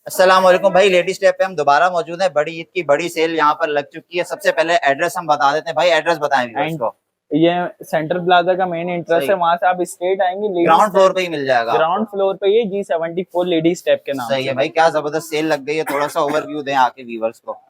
अस्सलाम वालेकुम भाई। लेडीज टैब पे हम दोबारा मौजूद हैं। बड़ी ईद की बड़ी सेल यहाँ पर लग चुकी है। सबसे पहले एड्रेस हम बता देते हैं भाई, एड्रेस बताएं व्यूअर्स को। ये सेंट्रल प्लाजा का मेन इंटरेस्ट सही। है, वहां से आप स्ट्रेट आएंगे, ग्राउंड फ्लोर पे ही मिल जाएगा। ग्राउंड फ्लोर पे ये G74 लेडीज टैब के नाम सही से। है भाई, क्या जबरदस्त सेल लग गई है। थोड़ा सा ओवरव्यू दें आके व्यूअर्स को।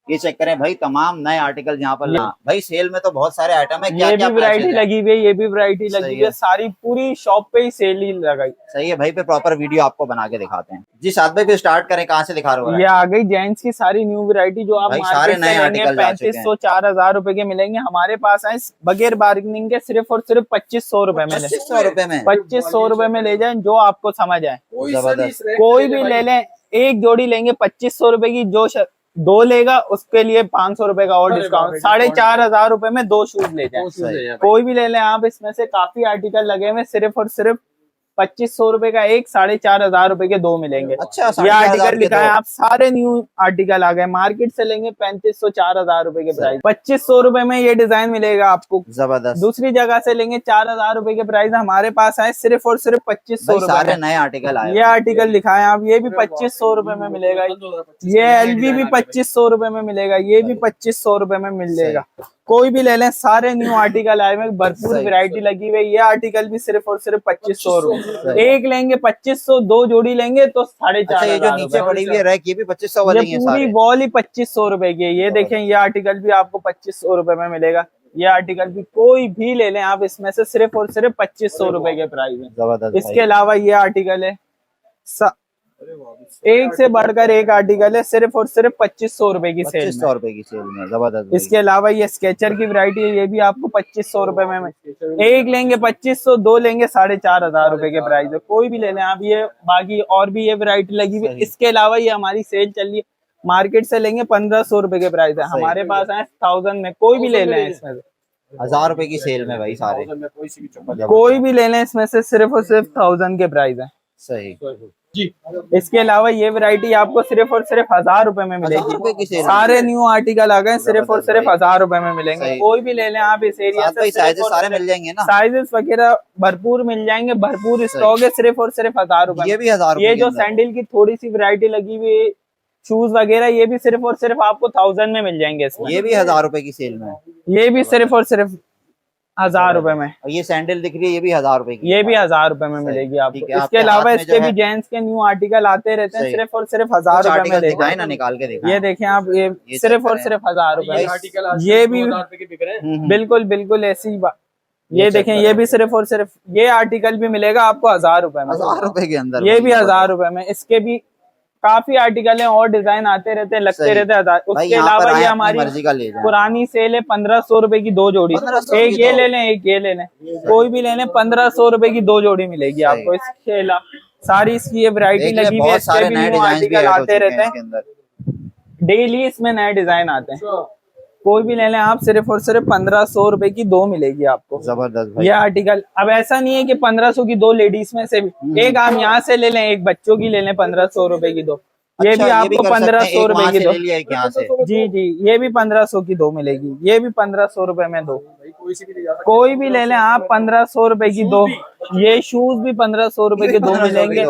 ये चेक करें भाई, तमाम नए आर्टिकल यहाँ पर भाई सेल में तो बहुत सारे आइटम है। क्या ये क्या भी वैरायटी लगी हुई है, ये भी वैरायटी लगी हुई है, सारी पूरी शॉप पे ही सेल ही लगाई। सही है भाई, पे प्रॉपर वीडियो आपको बना के दिखाते हैं जी। साथ में फिर स्टार्ट करें, कहाँ से दिखा रहे हो? ये आ गई जेंट्स की सारी न्यू वैरायटी जो आप मार्केट से लेंगे 3500-4000 रुपए के मिलेंगे, हमारे पास आए बगैर बार्गेनिंग के सिर्फ और सिर्फ 2500 रुपए में। 2500 रुपए में 2500 रुपए में ले जाए, जो आपको समझ आए। कोई भी ले लें, एक जोड़ी लेंगे 2500 रुपए की, जो दो लेगा उसके लिए 500 रुपए का और डिस्काउंट। 4500 रुपए में 2 शूज ले जाए। कोई भी ले लें आप, इसमें से काफी आर्टिकल लगे हुए, सिर्फ और सिर्फ 2500 रुपए का एक, 4500 रुपए के 2 मिलेंगे। अच्छा, ये आर्टिकल लिखा है, आप सारे न्यू आर्टिकल आ गए। मार्केट से लेंगे 3500-4000 रुपए के प्राइस, 2500 रुपए में ये डिजाइन मिलेगा आपको। जबरदस्त। दूसरी जगह से लेंगे 4000 रुपए के प्राइस, हमारे पास आए सिर्फ और सिर्फ 2500 रुपए। सारे नए आर्टिकल आए। ये आर्टिकल लिखा है आप, ये भी 2500 रुपए में मिलेगा। ये एलबी भी 2500 रुपए में मिलेगा, ये भी 2500 रुपए में मिल जाएगा। कोई भी ले लें, सारे न्यू आर्टिकल आए हुए, भरपूर वैरायटी लगी हुई है। ये आर्टिकल भी सिर्फ और सिर्फ 2500 रुपए। एक लेंगे 2500, 2 जोड़ी लेंगे तो 4500। ये जो नीचे पड़ी हुई है रैक, ये भी 2500 वाली है। पूरी वॉल ही 2500 रुपए की है। ये देखें, ये आर्टिकल भी आपको 2500 रुपए में मिलेगा। ये आर्टिकल भी कोई भी ले लें आप, इसमें से सिर्फ और सिर्फ 2500 रुपए के प्राइस है। इसके अलावा ये आर्टिकल है, एक से बढ़कर एक आर्टिकल है, सिर्फ और सिर्फ 2500 रुपए की सेल में। 2500 रुपए की सेल में, जबरदस्त। इसके अलावा ये स्केचर की वैरायटी है, ये भी आपको 2500 रुपए में। एक लेंगे 2500, 2 लेंगे 4500 रुपए के प्राइस है। कोई भी ले लें आप। ये बाकी और भी ये वैरायटी लगी हुई है। इसके अलावा ये हमारी सेल चल रही है, मार्केट से लेंगे 1500 रुपए के प्राइस है, हमारे पास है 1000 में। कोई भी ले लें इसमें से, 1000 रुपए की सेल में भाई सारे। कोई भी ले लें इसमें से, सिर्फ और सिर्फ 1000 के प्राइस है। सही जी। इसके अलावा ये वैरायटी आपको सिर्फ और सिर्फ 1000 रुपए में मिलेगी। सारे न्यू आर्टिकल आ गए, सिर्फ और सिर्फ 1000 रुपए में मिलेंगे। कोई भी ले लें आप इस एरिया से, साइजेस सारे मिल जाएंगे ना। साइजेस वगैरह भरपूर मिल जाएंगे, भरपूर स्टॉक है, सिर्फ और सिर्फ 1000 रुपए। ये भी 1000। ये जो सैंडल की थोड़ी सी वैरायटी लगी हुई, शूज वगैरह, ये भी सिर्फ और सिर्फ आपको 1000 में मिल जाएंगे इसमें। ये भी 1000 रुपए की सेल में। ये भी सिर्फ और सिर्फ 1000 रुपए में। और ये सैंडल दिख रही है, ये भी 1000 रुपए की। ये भी 1000 रुपए में मिलेगी आपको। इसके अलावा इसके भी जेंट्स के न्यू आर्टिकल आते रहते हैं, सिर्फ और सिर्फ 1000 रुपए में दिखाए ना, निकाल के दिखाएं। ये देखें आप, ये सिर्फ और सिर्फ 1000 रुपए। ये भी बिल्कुल बिल्कुल ऐसी बात। ये देखें, ये भी सिर्फ और सिर्फ, ये आर्टिकल भी मिलेगा आपको 1000 रुपए में। 1000 रुपए के अंदर ये भी 1000 रुपए में। इसके भी काफी आर्टिकल हैं और डिजाइन आते रहते हैं, लगते रहते हैं। उसके अलावा ये हमारी पुरानी सेल है, 1500 रुपए की 2 जोड़ी। एक ये ले लें, एक ये ले लें, कोई भी ले लें, 1500 रुपए की 2 जोड़ी मिलेगी आपको। इसके अलावा सारी इसकी ये वैरायटी लगी हुई है, इसके भी न्यू आर्टिकल आते रहते हैं, डेली इसमें नए डिजाइन आते हैं। कोई भी ले लें आप, सिर्फ और सिर्फ 1500 रुपए की 2 मिलेगी आपको। जबरदस्त। ये आर्टिकल अब ऐसा नहीं है कि 1500 की 2 लेडीज में से भी एक आप यहाँ से ले लें, एक बच्चों की ले लें 1500 रुपए की 2। ये भी आपको 1500 रुपए की 2। जी जी, ये भी 1500 की 2 मिलेगी। ये भी 1500 रुपए में 2। कोई भी ले लें आप, 1500 रुपए की 2। ये शूज भी 1500 रुपए के 2 मिलेंगे।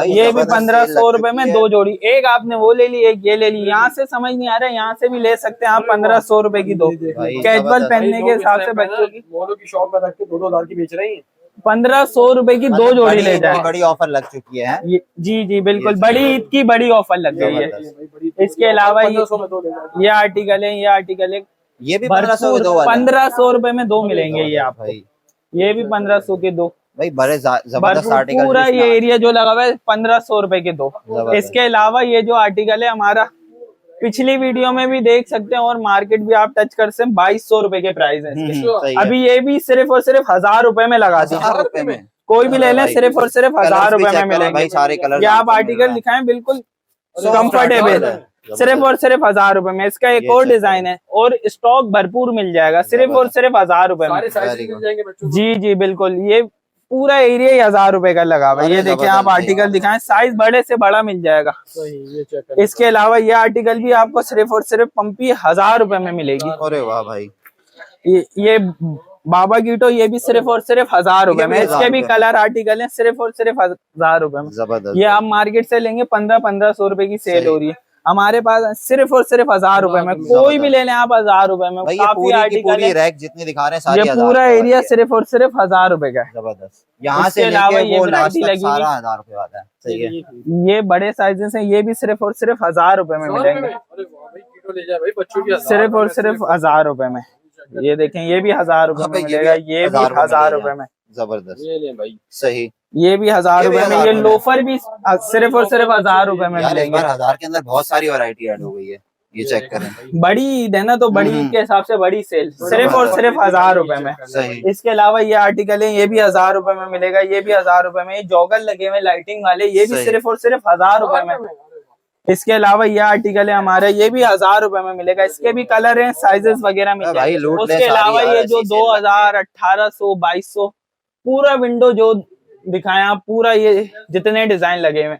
ये भी 1500 रुपए में 2 जोड़ी। एक आपने वो ले ली, एक ये ले ली। यहाँ से समझ नहीं आ रहा है, यहाँ से भी ले सकते हैं आप 1500 रुपए की 2। कैजुअल पहनने के हिसाब से बच्चों की मॉलों की शॉप में रख के 2-2000 की बेच रही है। 1500 रुपए की 2 जोड़ी ले जाए। बड़ी ऑफर लग चुकी है। जी जी बिल्कुल, बड़ी ईद की बड़ी ऑफर लग गई है। इसके अलावा ये आर्टिकल है, ये आर्टिकल है, ये भी 1500 रुपए में 2 मिलेंगे ये आपको। ये भी 1500 के 2 भाई, बड़े जबरदस्त आर्टिकल। पूरा ये एरिया जो लगा हुआ है 1500 रुपए के 2। इसके अलावा ये जो आर्टिकल है हमारा, पिछली वीडियो में भी देख सकते हैं, और मार्केट भी आप टच कर सकते हैं, 2200 रुपए के प्राइस है। अभी ये भी सिर्फ और सिर्फ 1000 रुपए में लगा दी। 1000 रुपए में कोई भी ले लें, सिर्फ और सिर्फ 1000 रुपए में मिलेंगे। सारे कलर ये आप आर्टिकल दिखाएं, बिल्कुल कंफर्टेबल, सिर्फ और सिर्फ 1000 रुपए में। इसका एक और डिजाइन है, और स्टॉक भरपूर मिल जाएगा, सिर्फ और सिर्फ 1000 रुपए में। जी जी बिल्कुल, ये पूरा एरिया ही 1000 रुपए का लगा हुआ है। ये देखिए आप आर्टिकल दिखाएं, साइज बड़े से बड़ा मिल जाएगा। इसके अलावा ये आर्टिकल भी आपको सिर्फ और सिर्फ पंपी 1000 रुपए में मिलेगी। अरे वाह भाई, ये बाबा कीटो ये भी सिर्फ और सिर्फ 1000 रुपए में, ये भी इसके 1000 भी रुपए कलर आर्टिकल हैं, सिर्फ और सिर्फ 1000 रुपए में। जबरदस्त। ये आप मार्केट से लेंगे 1500 रुपए की सेल सही। हो रही है, हमारे पास सिर्फ और सिर्फ 1000 रुपए में, कोई भी ले लें आप 1000 रुपए में। भाई ये काफी पूरी की आर्टिकल पूरी है, रैक जितनी दिखा रहे हैं सारी ये 1000 पूरा रुपए एरिया वाली है। सिर्फ और सिर्फ 1000 रुपए का है। जबरदस्त। यहाँ उसके से अलावा लेके ये वो वैरायटी लास्ट तक लगी हुई, सारा 1000 रुपए वाला है। सही है। ये बड़े साइजेस हैं, ये भी सिर्फ और सिर्फ 1000 रुपए में मिलेंगे, अरे वाह भाई, कीटो ले जाए भाई, बच्चों की 1000 सिर्फ और में, सिर्फ 1000 रुपए में। ये देखें, ये भी 1000 रुपए में ये भी मिलेगा, ये भी 1000 रुपए में, जबरदस्त। ये ले भाई। सही। ये भी 1000 ये भी रुपए में। 1000 ये रुपए में। लोफर भी सिर्फ और सिर्फ 1000 रुपए में यार इस मिलेंगे। बार 1000 के अंदर बहुत सारी वैरायटी ऐड हो गई है, ये चेक करें। बड़ी ईद है ना, तो बड़ी ईद के हिसाब से बड़ी सेल, सिर्फ और सिर्फ 1000 रुपए में। सही। इसके अलावा ये आर्टिकल है, ये भी 1000 रुपए में मिलेगा, ये भी 1000 रुपए में। ये जॉगल लगे हुए लाइटिंग वाले, ये भी सही। सिर्फ और सिर्फ 1000 रुपए में। इसके अलावा ये आर्टिकल है हमारा, ये भी 1000 रुपए में मिलेगा, इसके भी कलर हैं, साइजेस वगैरह मिल भाई जाएंगे। लूट ले उसके सारी अलावा यार ये जो ऐसी सेल 2000, 1800, 2200 पूरा विंडो जो दिखाया आप, पूरा ये जितने डिजाइन लगे हुए,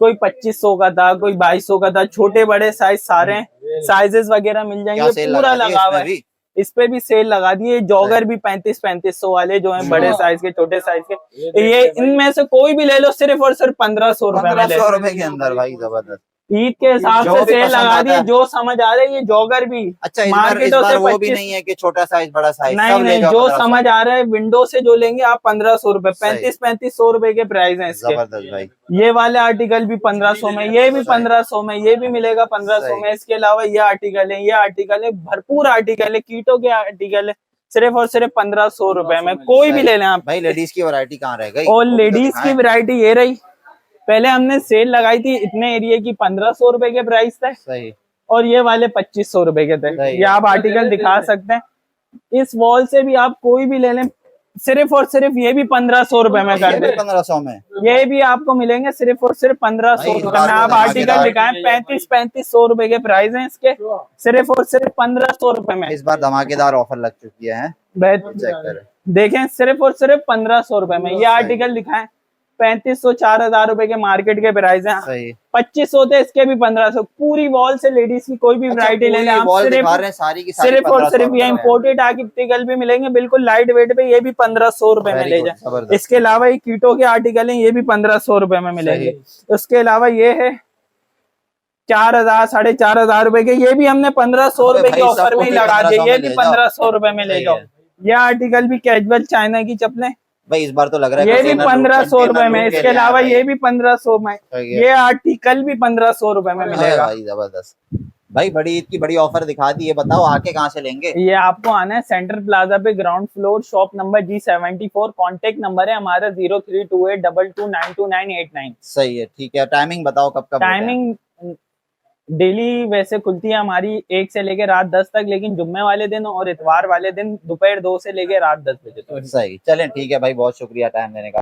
कोई 2500 का था, कोई 2200 का था, छोटे बड़े साइज सारे साइजेस वगैरह मिल क्या जाएंगे। सेल पूरा लगा दी लगा हुआ इसमें है, भी? इस पे भी सेल लगा दी है। जॉगर भी 3500 वाले जो हैं, बड़े साइज के, छोटे साइज के, ये इनमें से कोई भी ले लो, सिर्फ और सिर्फ 1500 रुपए में ले 1500 रुपए के अंदर भाई, जबरदस्त। ईद के हिसाब जो से भी सेल पसंद लगा दी आता है, है। जो समझ आ रहा है। ये जॉगर भी अच्छा इस मार्केटों बार से वो भी 25 नहीं है कि छोटा साइज बड़ा साइज नहीं सब नहीं, लेगा जो 1500 समझ आ रहा है विंडो से जो लेंगे आप 1500 रुपए, सही। 3500 रुपए के प्राइस हैं इसके। जबरदस्त भाई। ये वाले आर्टिकल भी 1500 में, ये भी 1500 में, ये भी मिलेगा 1500 सही। में। इसके अलावा ये आर्टिकल है, ये आर्टिकल है, भरपूर आर्टिकल है, कीटो के आर्टिकल है, सिर्फ और सिर्फ 1500 रुपए में, कोई भी ले लें आप। भाई लेडीज की वैरायटी कहाँ रह गई? और वो भी तो लेडीज की दिखाएं। वैरायटी ये रही, पहले हमने सेल लगाई थी इतने एरिया की, 1500 रुपए के प्राइस थे, सही। और ये वाले 2500 रुपए के थे। सही। ये आप आर्टिकल दिखा सकते हैं। इस वॉल से भी आप कोई भी ले लें, सिर्फ और सिर्फ ये भी 1500 रुपए में कर ये भी दे। 1500 में। ये भी आपको मिलेंगे सिर्फ और सिर्फ 1500 भाई, रुपए में। आप आर्टिकल दिखाएं, 3500 रुपए के प्राइस हैं इसके, सिर्फ और सिर्फ 1500 रुपए में। इस बार धमाकेदार ऑफर लग चुकी है। चेक करें। देखें, सिर्फ और सिर्फ 1500 रुपए में। ये आर्टिकल दिखाएं, 3500, 4000 रुपए के मार्केट के प्राइस हैं। सही। 2500 थे, इसके भी 1500। पूरी वॉल से लेडीज की कोई भी वैरायटी ले लें आप, वॉल दिखा रहे सिर्फ हैं सारी की सारी सिर्फ और 1500 सिर्फ ये रुपए में। इम्पोर्टेड आर्टिकल भी मिलेंगे, बिल्कुल लाइट वेट पे, ये भी 1500 रुपए में Very ले good, जाए। जबरदस्त। इसके अलावा ये कीटो के आर्टिकल हैं, ये भी 1500 रुपए में मिलेंगे। उसके अलावा ये है 4000, 4500 रुपए के, ये भी हमने 1500 रुपए के भाई, ऑफर में ही सबको लगा 1500 दिए, ये में भी ले जाओ। 1500 रुपए में ले सही जाओ। है। ये आर्टिकल भी कैजुअल चाइना की चप्पलें, भाई इस बार तो लग रहा है ये भी कंटेनर 1500 रुपए में। लूट के इसके ले आए अलावा भाई। ये भी 1500 में, सही है। ये आर्टिकल भी 1500 रुपए में है मिलेगा। भाई, जबरदस्त। भाई बड़ी ईद की बड़ी ऑफर दिखा दी है, बताओ आके कहाँ से लेंगे? ये आपको आना है सेंट्रल प्लाजा पे, ground floor, shop number G74। Contact number है हमारा 032822929989। सही है, ठीक है। टाइमिंग बताओ कब कब? टाइमिंग डेली वैसे खुलती है हमारी 1 से लेके रात 10 तक, लेकिन जुम्मे वाले दिन और इतवार वाले दिन दोपहर 2 से लेके रात 10 बजे तक। सही। चलें ठीक है भाई, बहुत शुक्रिया टाइम देने का।